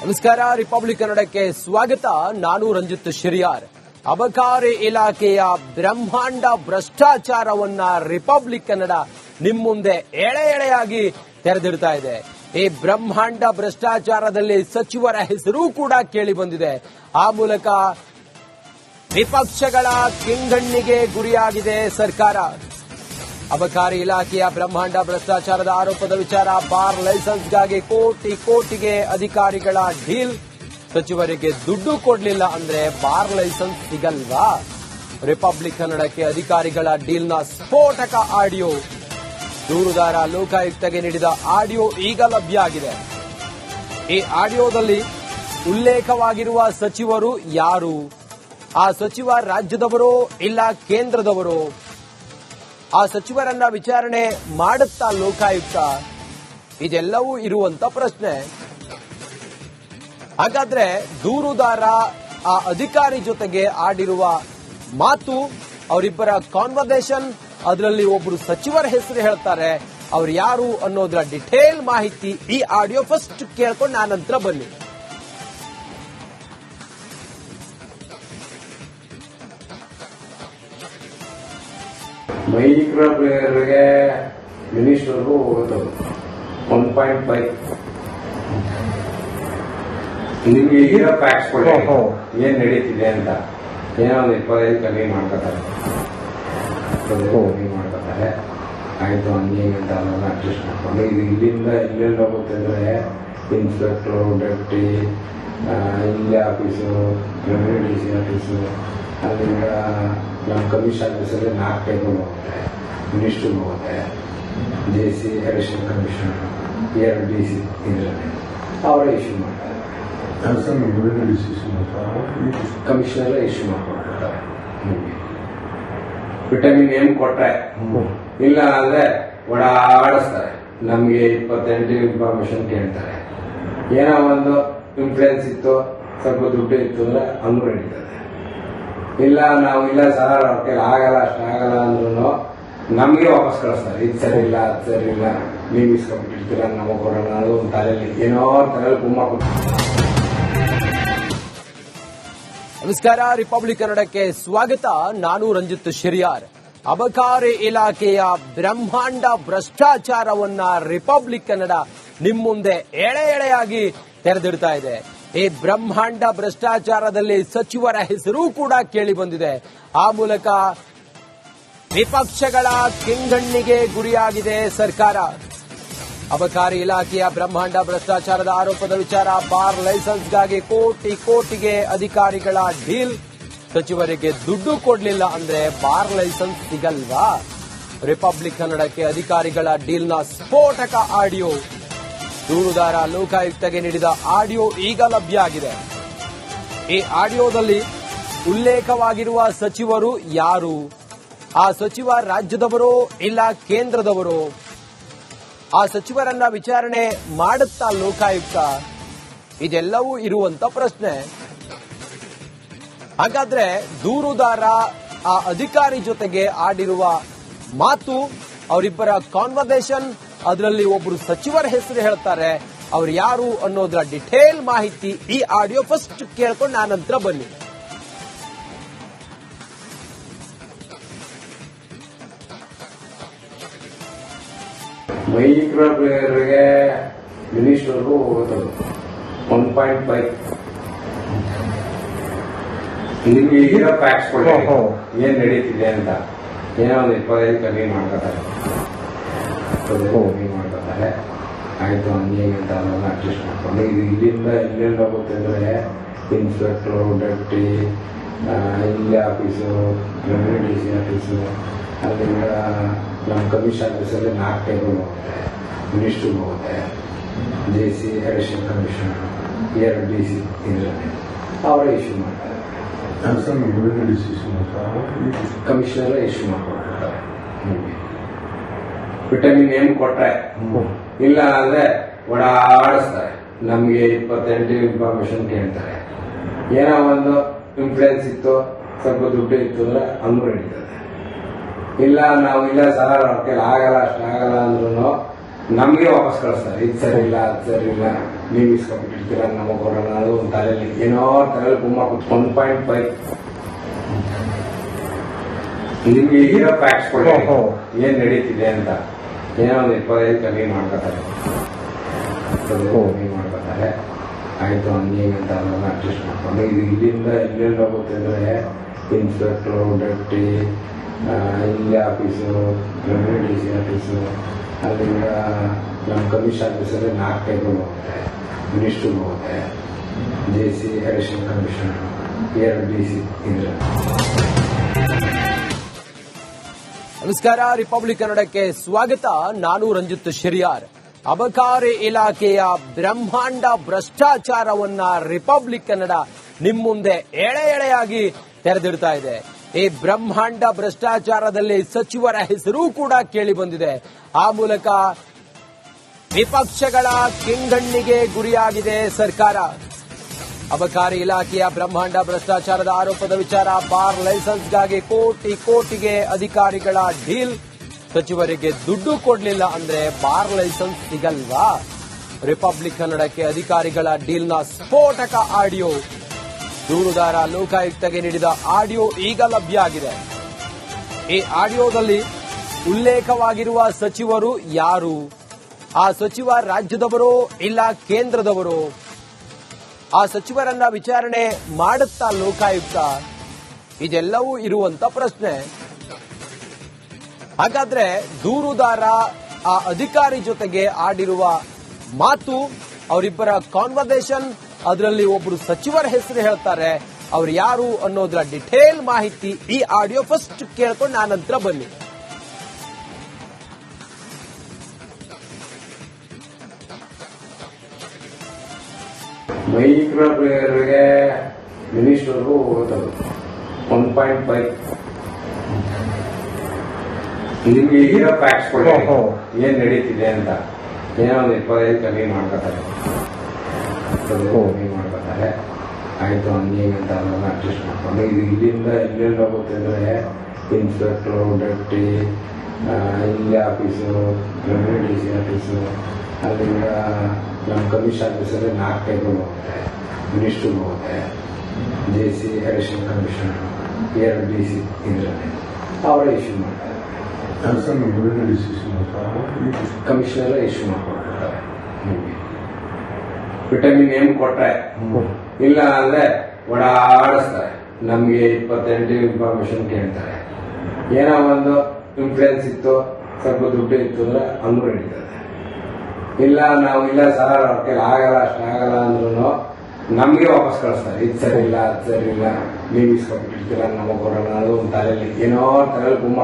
ನಮಸ್ಕಾರ. ರಿಪಬ್ಲಿಕ್ ಕನ್ನಡಕ್ಕೆ ಸ್ವಾಗತ. ನಾನು ರಂಜಿತ್ ಶಿರಿಯಾರ್. ಅಬಕಾರಿ ಇಲಾಖೆಯ ಬ್ರಹ್ಮಾಂಡ ಭ್ರಷ್ಟಾಚಾರವನ್ನ ರಿಪಬ್ಲಿಕ್ ಕನ್ನಡ ನಿಮ್ಮ ಮುಂದೆ ಎಳೆ ಎಳೆಯಾಗಿ ತೆರೆದಿಡ್ತಾ ಇದೆ. ಈ ಬ್ರಹ್ಮಾಂಡ ಭ್ರಷ್ಟಾಚಾರದಲ್ಲಿ ಸಚಿವರ ಹೆಸರು ಕೂಡ ಕೇಳಿ ಬಂದಿದೆ. ಆ ಮೂಲಕ ವಿಪಕ್ಷಗಳ ಕೆಂಗಣ್ಣಿಗೆ ಗುರಿಯಾಗಿದೆ ಸರ್ಕಾರ. ಅಬಕಾರಿ ಇಲಾಖೆಯ ಬ್ರಹ್ಮಾಂಡ ಭ್ರಷ್ಟಾಚಾರದ ಆರೋಪದ ವಿಚಾರ. ಬಾರ್ ಲೈಸೆನ್ಸ್ಗಾಗಿ ಕೋಟಿಗೆ ಅಧಿಕಾರಿಗಳ ಡೀಲ್. ಸಚಿವರಿಗೆ ದುಡ್ಡು ಕೊಡಲಿಲ್ಲ ಅಂದ್ರೆ ಬಾರ್ ಲೈಸೆನ್ಸ್ ಸಿಗಲ್ವಾ? ರಿಪಬ್ಲಿಕ್ ಕನ್ನಡಕ್ಕೆ ಅಧಿಕಾರಿಗಳ ಡೀಲ್ನ ಸ್ಫೋಟಕ ಆಡಿಯೋ. ದೂರುದಾರ ಲೋಕಾಯುಕ್ತಗೆ ನೀಡಿದ ಆಡಿಯೋ ಈಗ ಲಭ್ಯ ಆಗಿದೆ. ಈ ಆಡಿಯೋದಲ್ಲಿ ಉಲ್ಲೇಖವಾಗಿರುವ ಸಚಿವರು ಯಾರು? ಆ ಸಚಿವ ರಾಜ್ಯದವರೋ ಇಲ್ಲ ಕೇಂದ್ರದವರೋ? ಆ ಸಚಿವರನ್ನ ವಿಚಾರಣೆ ಮಾಡುತ್ತಾ ಲೋಕಾಯುಕ್ತ? ಇದೆಲ್ಲವೂ ಇರುವಂತ ಪ್ರಶ್ನೆ. ಹಾಗಾದ್ರೆ ದೂರುದಾರ ಆ ಅಧಿಕಾರಿ ಜೊತೆಗೆ ಆಡಿರುವ ಮಾತು, ಅವರಿಬ್ಬರ ಕಾನ್ವರ್ಸೇಷನ್, ಅದರಲ್ಲಿ ಒಬ್ಬರು ಸಚಿವರ ಹೆಸರು ಹೇಳ್ತಾರೆ. ಅವ್ರು ಯಾರು ಅನ್ನೋದರ ಡಿಟೇಲ್ ಮಾಹಿತಿ ಈ ಆಡಿಯೋ ಫಸ್ಟ್ ಕೇಳ್ಕೊಂಡು ಆನಂತರ ಬನ್ನಿ. ಮೈಕ್ರೋ ಪ್ಲೇಯರ್ಗೆ ಮಿನಿಸ್ಟರ್ಗೂ ಹೋಗೋದು 1.5. ನಿಮ್ಗೆ ಈಗ ಪ್ಯಾಕ್ಸ್ ಕೊಡಿ ಏನ್ ನಡೀತಿದೆ ಅಂತ. ಏನೋ ಒಂದು 25 ಕಮ್ಮಿ ಮಾಡ್ಕೊತಾರೆ, ಆಯ್ತು ಹಂಗೆ ಅಂತ ಅವೆಲ್ಲ ಅಡ್ಜಸ್ಟ್ ಮಾಡ್ಕೊಂಡು ಇದು ಇಲ್ಲಿಂದ ಇಲ್ಲೆಲ್ಲ ಹೋಗುತ್ತೆ ಅಂದ್ರೆ ಇನ್ಸ್ಪೆಕ್ಟ್ರು, ಡೆಪ್ಟಿ, ಇಲ್ಲಿ office, revenue D C office, ಅಲ್ಲಿಂದ ನಮ್ಮ ಕಮಿಷನ್ ಆಫೀಸಲ್ಲಿ 4 ಟೇಬಲ್ ಹೋಗುತ್ತೆ, ಮಿನಿಸ್ಟ್ರಿಗೆ ಹೋಗುತ್ತೆ, J C additional commissioner, 2 D C ಇದರಲ್ಲಿ ಅವರೇ ಇಶ್ಯೂ ಮಾಡ್ತಾರೆ. ಕಮಿಷನರೇ ಇಶ್ಯೂ ಮಾಡ್ಕೊಡ್ತಾರೆ. ವಿಟಮಿನ್ ಏನ್ ಕೊಟ್ರೆ, ಇಲ್ಲ ಅಂದ್ರೆ ಓಡಾಡಿಸ್ತಾರೆ. ನಮ್ಗೆ 28 ಇನ್ಫಾರ್ಮೇಶನ್ ಕೇಳ್ತಾರೆ. ಏನೋ ಒಂದು ಇನ್ಫ್ಲೂಯೆನ್ಸ್ ಇತ್ತು, ಸ್ವಲ್ಪ ದುಡ್ಡು ಇತ್ತು ಅಂದ್ರೆ ಹಂಗೂ ನಡೀತದೆ. ಇಲ್ಲ ನಾವು ಇಲ್ಲ ಸರ್ ಅವ್ರ ಕೈಲಿ ಆಗಲ್ಲ, ಅಷ್ಟಾಗಲ್ಲ ಅಂದ್ರೂ ನಮ್ಗೆ ವಾಪಸ್ ಕಳಿಸ್ತಾರೆ. ಇದು ಸರಿ ಇಲ್ಲ, ಅದು ಸರಿ ಇಲ್ಲ, ನೀವು ಇಸ್ಕೊಂಡ್ಬಿಟ್ಟಿರ್ತೀರ, ನಮಗೆ ಕೊಡೋಣ ಅನ್ನೋದು ಒಂದು ತಲೆಯಲ್ಲಿ ಏನೋ ತಲೆಯಲ್ಲಿ ಗುಮ್ಮ. ನಮಸ್ಕಾರ. ರಿಪಬ್ಲಿಕ್ ಕನ್ನಡಕ್ಕೆ ಸ್ವಾಗತ. ನಾನು ರಂಜಿತ್ ಶಿರಿಯಾರ್. ಅಬಕಾರಿ ಇಲಾಖೆಯ ಬ್ರಹ್ಮಾಂಡ ಭ್ರಷ್ಟಾಚಾರವನ್ನ ರಿಪಬ್ಲಿಕ್ ಕನ್ನಡ ನಿಮ್ಮ ಮುಂದೆ ಎಳೆ ಎಳೆಯಾಗಿ ತೆರೆದಿಡ್ತಾ ಇದೆ. ಈ ಬ್ರಹ್ಮಾಂಡ ಭ್ರಷ್ಟಾಚಾರದಲ್ಲಿ ಸಚಿವರ ಹೆಸರು ಕೂಡ ಕೇಳಿ ಬಂದಿದೆ. ಆ ಮೂಲಕ ವಿಪಕ್ಷಗಳ ಕೆಂಗಣ್ಣಿಗೆ ಗುರಿಯಾಗಿದೆ ಸರ್ಕಾರ. ಅಬಕಾರಿ ಇಲಾಖೆಯ ಬ್ರಹ್ಮಾಂಡ ಭ್ರಷ್ಟಾಚಾರದ ಆರೋಪದ ವಿಚಾರ. ಬಾರ್ ಲೈಸೆನ್ಸ್ಗಾಗಿ ಕೋಟಿಗೆ ಅಧಿಕಾರಿಗಳ ಡೀಲ್. ಸಚಿವರಿಗೆ ದುಡ್ಡು ಕೊಡಲಿಲ್ಲ ಅಂದ್ರೆ ಬಾರ್ ಲೈಸೆನ್ಸ್ ಸಿಗಲ್ವಾ? ರಿಪಬ್ಲಿಕ್ ಕನ್ನಡಕ್ಕೆ ಅಧಿಕಾರಿಗಳ ಡೀಲ್ನ ಸ್ಫೋಟಕ ಆಡಿಯೋ. ದೂರುದಾರ ಲೋಕಾಯುಕ್ತಗೆ ನೀಡಿದ ಆಡಿಯೋ ಈಗ ಲಭ್ಯ ಆಗಿದೆ. ಈ ಆಡಿಯೋದಲ್ಲಿ ಉಲ್ಲೇಖವಾಗಿರುವ ಸಚಿವರು ಯಾರು? ಆ ಸಚಿವ ರಾಜ್ಯದವರೋ ಇಲ್ಲ ಕೇಂದ್ರದವರೋ? ಆ ಸಚಿವರನ್ನ ವಿಚಾರಣೆ ಮಾಡುತ್ತಾ ಲೋಕಾಯುಕ್ತ? ಇದೆಲ್ಲವೂ ಇರುವಂತ ಪ್ರಶ್ನೆ. ಹಾಗಾದ್ರೆ ದೂರುದಾರ ಆ ಅಧಿಕಾರಿ ಜೊತೆಗೆ ಆಡಿರುವ ಮಾತು, ಅವರಿಬ್ಬರ ಕಾನ್ವರ್ಸೇಷನ್, ಅದರಲ್ಲಿ ಒಬ್ಬರು ಸಚಿವರ ಹೆಸರು ಹೇಳ್ತಾರೆ. ಅವ್ರು ಯಾರು ಅನ್ನೋದರ ಡಿಟೇಲ್ ಮಾಹಿತಿ ಈ ಆಡಿಯೋ ಫಸ್ಟ್ ಕೇಳ್ಕೊಂಡು ಆನಂತರ ಬನ್ನಿ. ಮೈಕ್ರೋ ಪ್ಲೇಯರ್ಗೆ ಮಿನಿಸ್ಟರ್ಗೂ ಹೋಗೋದು 1.5. ನಿಮ್ಗೆ ಈಗ ಪ್ಯಾಕ್ಸ್ ಕೊಡಿ ಏನ್ ನಡೀತಿದೆ ಅಂತ. ಏನೋ ಒಂದು 25 ಕಮ್ಮಿ ಮಾಡ್ಕೊತಾರೆ, ಆಯ್ತು ಹಂಗೆ ಅಂತ ಅವೆಲ್ಲ ಅಡ್ಜಸ್ಟ್ ಮಾಡ್ಕೊಂಡು ಇದು ಇಲ್ಲಿಂದ ಇಲ್ಲೆಲ್ಲ ಹೋಗುತ್ತೆ ಅಂದ್ರೆ ಇನ್ಸ್ಪೆಕ್ಟ್ರು, ಡೆಪ್ಟಿ, ಇಲ್ಲಿ office, revenue D C office, ಅಲ್ಲಿಂದ ನಮ್ಮ ಕಮಿಷನ್ ಆಫೀಸಲ್ಲಿ 4 ಟೇಬಲ್ ಹೋಗುತ್ತೆ, ಮಿನಿಸ್ಟ್ರಿಗೆ ಹೋಗುತ್ತೆ, J C additional commissioner, 2 D C ಇದರಲ್ಲಿ ಅವರೇ ಇಶ್ಯೂ ಮಾಡ್ತಾರೆ. ಕಮಿಷನರೇ ಇಶ್ಯೂ ಮಾಡ್ಕೊಡ್ತಾರೆ. ವಿಟಮಿನ್ ಏನ್ ಕೊಟ್ರೆ, ಇಲ್ಲ ಅಂದ್ರೆ ಓಡಾಡಿಸ್ತಾರೆ. ನಮ್ಗೆ 28 ಇನ್ಫಾರ್ಮೇಶನ್ ಕೇಳ್ತಾರೆ. ಏನೋ ಒಂದು ಇನ್ಫ್ಲೂಯೆನ್ಸ್ ಇತ್ತು, ಸ್ವಲ್ಪ ದುಡ್ಡು ಇತ್ತು ಅಂದ್ರೆ ಹಂಗೂ ನಡೀತದೆ. ಇಲ್ಲ ನಾವು ಇಲ್ಲ ಸರ್ ಅವ್ರ ಕೈಲಿ ಆಗಲ್ಲ, ಅಷ್ಟಾಗಲ್ಲ ಅಂದ್ರೂ ನಮ್ಗೆ ವಾಪಸ್ ಕಳಿಸ್ತಾರೆ. ಇದು ಸರಿ ಇಲ್ಲ, ಅದು ಸರಿ ಇಲ್ಲ, ನೀವು ಇಸ್ಕೊಂಡ್ಬಿಟ್ಟಿರ್ತೀರ, ನಮಗೆ ಕೊಡೋಣ. ಅದು ಒಂದು ತಲೆಯಲ್ಲಿ ಏನೋ ತಲೆಯಲ್ಲಿ ಗುಮ್ಮ 1.5 ನಿಮ್ಗೆ ಇರೋ ಫ್ಯಾಕ್ಟ್ಸ್ ಕೊಡಿ, ಏನ್ ನಡೀತಿದೆ ಅಂತ. ಏನೋ ಒಂದು 25 ಕಮ್ಮಿ ಮಾಡ್ಕೊತಾರೆ, ಕಮ್ಮಿ ಮಾಡ್ಕೊತಾರೆ. ಆಯ್ತು ಹಂಗೆ ಅಂತ ಅದನ್ನ ಅಡ್ಜಸ್ಟ್ ಮಾಡ್ಕೊಂಡು ಇದು ಇಲ್ಲಿಂದ ಎಲ್ಲೆಲ್ಲಿ ಹೋಗುತ್ತೆ ಅಂದ್ರೆ ಇನ್ಸ್ಪೆಕ್ಟ್ರು, ಡೆಪ್ಟಿ, ಇಲ್ಲಿ office, revenue D C office, ಅಲ್ಲಿಂದ ನಮ್ಮ ಕಮಿಷನ್ ಆಫೀಸಲ್ಲಿ 4 ಟೇಬಲ್ ಹೋಗುತ್ತೆ, ಮಿನಿಸ್ಟ್ರಿಗೆ ಹೋಗುತ್ತೆ, J C, additional commissioner, 2 D C ಇದ್ರೆ. ನಮಸ್ಕಾರ, ರಿಪಬ್ಲಿಕ್ ಕನ್ನಡಕ್ಕೆ ಸ್ವಾಗತ. ನಾನು ರಂಜಿತ್ ಶಿರಿಯಾರ್. ಅಬಕಾರಿ ಇಲಾಖೆಯ ಬ್ರಹ್ಮಾಂಡ ಭ್ರಷ್ಟಾಚಾರವನ್ನ ರಿಪಬ್ಲಿಕ್ ಕನ್ನಡ ನಿಮ್ಮ ಮುಂದೆ ಎಳೆ ಎಳೆಯಾಗಿ ತೆರೆದಿಡ್ತಾ ಇದೆ. ಈ ಬ್ರಹ್ಮಾಂಡ ಭ್ರಷ್ಟಾಚಾರದಲ್ಲಿ ಸಚಿವರ ಹೆಸರು ಕೂಡ ಕೇಳಿ ಬಂದಿದೆ. ಆ ಮೂಲಕ ವಿಪಕ್ಷಗಳ ಕೆಂಗಣ್ಣಿಗೆ ಗುರಿಯಾಗಿದೆ ಸರ್ಕಾರ. ಅಬಕಾರಿ ಇಲಾಖೆಯ ಬ್ರಹ್ಮಾಂಡ ಭ್ರಷ್ಟಾಚಾರದ ಆರೋಪದ ವಿಚಾರ, ಬಾರ್ ಲೈಸೆನ್ಸ್ಗಾಗಿ ಕೋಟಿಗೆ ಅಧಿಕಾರಿಗಳ ಡೀಲ್. ಸಚಿವರಿಗೆ ದುಡ್ಡು ಕೊಡಲಿಲ್ಲ ಅಂದ್ರೆ ಬಾರ್ ಲೈಸೆನ್ಸ್ ಸಿಗಲ್ವಾ? ರಿಪಬ್ಲಿಕ್ ಕನ್ನಡಕ್ಕೆ ಅಧಿಕಾರಿಗಳ ಡೀಲ್ನ ಸ್ಫೋಟಕ ಆಡಿಯೋ. ದೂರುದಾರ ಲೋಕಾಯುಕ್ತಗೆ ನೀಡಿದ ಆಡಿಯೋ ಈಗ ಲಭ್ಯ ಆಗಿದೆ. ಈ ಆಡಿಯೋದಲ್ಲಿ ಉಲ್ಲೇಖವಾಗಿರುವ ಸಚಿವರು ಯಾರು? ಆ ಸಚಿವ ರಾಜ್ಯದವರೋ ಇಲ್ಲ ಕೇಂದ್ರದವರೋ? ಆ ಸಚಿವರನ್ನ ವಿಚಾರಣೆ ಮಾಡುತ್ತಾ ಲೋಕಾಯುಕ್ತ? ಇದೆಲ್ಲವೂ ಇರುವಂತ ಪ್ರಶ್ನೆ. ಹಾಗಾದ್ರೆ ದೂರುದಾರ ಆ ಅಧಿಕಾರಿ ಜೊತೆಗೆ ಆಡಿರುವ ಮಾತು, ಅವರಿಬ್ಬರ ಕಾನ್ವರ್ಸೇಷನ್, ಅದರಲ್ಲಿ ಒಬ್ಬರು ಸಚಿವರ ಹೆಸರು ಹೇಳ್ತಾರೆ, ಅವ್ರು ಯಾರು ಅನ್ನೋದರ ಡಿಟೇಲ್ ಮಾಹಿತಿ ಈ ಆಡಿಯೋ ಫಸ್ಟ್ ಕೇಳ್ಕೊಂಡು ಆನಂತರ ಬನ್ನಿ. ಮೈಕ್ರೋ ಪ್ಲೇಯರ್ಗೆ ಮಿನಿಸ್ಟರ್ಗೂ ಹೋಗೋದು 1.5 ನಿಮ್ಗೆ ಇರೋ ಫ್ಯಾಕ್ಟ್ಸ್ ಕೊಡಿ, ಏನ್ ನಡೀತಿದೆ ಅಂತ. ಏನೋ ಒಂದು 25 ಕಮ್ಮಿ ಮಾಡ್ಕೊತಾರೆ, ಕಮ್ಮಿ ಮಾಡ್ಕೊತಾರೆ. ಆಯ್ತು ಹಂಗೆ ಅಂತ ಅದನ್ನ ಅಡ್ಜಸ್ಟ್ ಮಾಡ್ಕೊಂಡು ಇದು ಇಲ್ಲಿಂದ ಎಲ್ಲೆಲ್ಲಿ ಹೋಗುತ್ತೆ ಅಂದ್ರೆ ಇನ್ಸ್ಪೆಕ್ಟ್ರು, ಡೆಪ್ಟಿ, ಇಲ್ಲಿ office, revenue D C office, ಅಲ್ಲಿಂದ ನಮ್ಮ ಕಮಿಷನ್ ಆಫೀಸಲ್ಲಿ 4 ಟೇಬಲ್ ಹೋಗುತ್ತೆ, ಮಿನಿಸ್ಟ್ರಿಗೆ ಹೋಗುತ್ತೆ, J C, additional commissioner, 2 D C ಇದ್ರೆ ಅವರೇ ಇಶ್ಯೂ ಮಾಡ್ತಾರೆ. ಕಮಿಷನರ್ ಇಶ್ಯೂ ಮಾಡ್ಕೊಡ್ತಾರೆ. ವಿಟಮಿನ್ ಏನ್ ಕೊಟ್ರೆ, ಇಲ್ಲ ಅಂದ್ರೆ ಓಡಾಡಿಸ್ತಾರೆ. ನಮ್ಗೆ 28 ಇನ್ಫಾರ್ಮೇಶನ್ ಕೇಳ್ತಾರೆ. ಏನೋ ಒಂದು ಇನ್ಫ್ಲೂಯೆನ್ಸ್ ಇತ್ತು, ಸ್ವಲ್ಪ ದುಡ್ಡು ಇತ್ತು ಅಂದ್ರೆ ಹಂಗೂ ನಡೀತದೆ. ಇಲ್ಲ ನಾವು ಇಲ್ಲ ಸರ್ ಅವ್ರ ಕೈಲಿ ಆಗಲ್ಲ, ಅಷ್ಟಾಗಲ್ಲ ಅಂದ್ರೂ ನಮ್ಗೆ ವಾಪಸ್ ಕಳಿಸ್ತಾರೆ. ಇದು ಸರಿ ಇಲ್ಲ, ಅದು ಸರಿ ಇಲ್ಲ, ನೀವು ಇಸ್ಕೊಂಡ್ಬಿಟ್ಟಿರ್ತೀರ, ನಮಗೆ ಕೊಡೋಣ. ಅದು ಒಂದು ತಲೆಯಲ್ಲಿ ಏನೋ ತಲೆಯಲ್ಲಿ ಗುಮ್ಮ